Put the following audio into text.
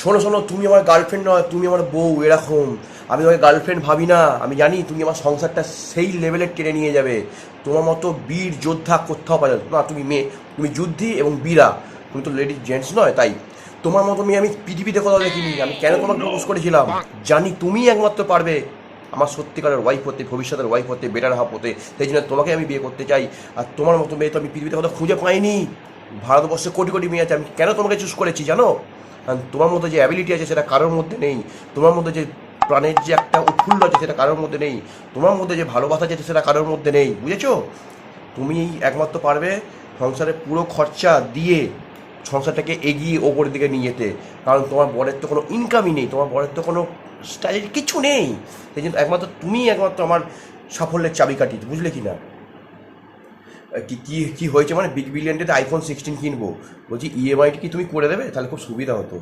শোনো শোনো, তুমি আমার গার্লফ্রেন্ড নয়, তুমি আমার বউ, এরকম। আমি তোমাকে গার্লফ্রেন্ড ভাবি না। আমি জানি তুমি আমার সংসারটা সেই লেভেলের টেনে নিয়ে যাবে। তোমার মতো বীর যোদ্ধা কোথাও পাওয়া যাবে না। তুমি মেয়ে, তুমি যুদ্ধি এবং বীরা, তুমি তো লেডিস জেন্টস নয়। তাই তোমার মতো মেয়ে আমি পৃথিবীতে কোথাও দেখিনি। আমি কেন তোমাকে প্রপোজ করেছিলাম? জানি তুমি একমাত্র পারবে আমার সত্যিকারের ওয়াইফ হতে, ভবিষ্যতের ওয়াইফ হতে, বেটার হাফ হতে। সেই জন্য তোমাকে আমি বিয়ে করতে চাই। আর তোমার মতো মেয়ে তো আমি পৃথিবীতে কোথাও খুঁজে পাইনি। ভারতবর্ষে কোটি কোটি মেয়ে আছে, আমি কেন তোমাকে চুজ করেছি জানো? কারণ তোমার মধ্যে যে অ্যাবিলিটি আছে সেটা কারোর মধ্যে নেই। তোমার মধ্যে যে প্রাণের যে একটা উৎফুল্ল আছে সেটা কারোর মধ্যে নেই। তোমার মধ্যে যে ভালোবাসা আছে সেটা কারোর মধ্যে নেই, বুঝেছো? তুমি একমাত্র পারবে সংসারের পুরো খরচা দিয়ে সংসারটাকে এগিয়ে ওপরের দিকে নিয়ে যেতে। কারণ তোমার বরের তো কোনো ইনকামই নেই, তোমার বরের তো কোনো স্টাইল কিছু নেই। সেই জন্য একমাত্র তুমিই একমাত্র আমার সাফল্যের চাবিকাঠি, বুঝলে কি না? কি কি কি হয়েছে মানে, বিগ বিলিয়ন ডেতে iPhone 16 কিনবো, বলছি ইএমআইটা কি তুমি করে দেবে? তাহলে খুব সুবিধা হতো।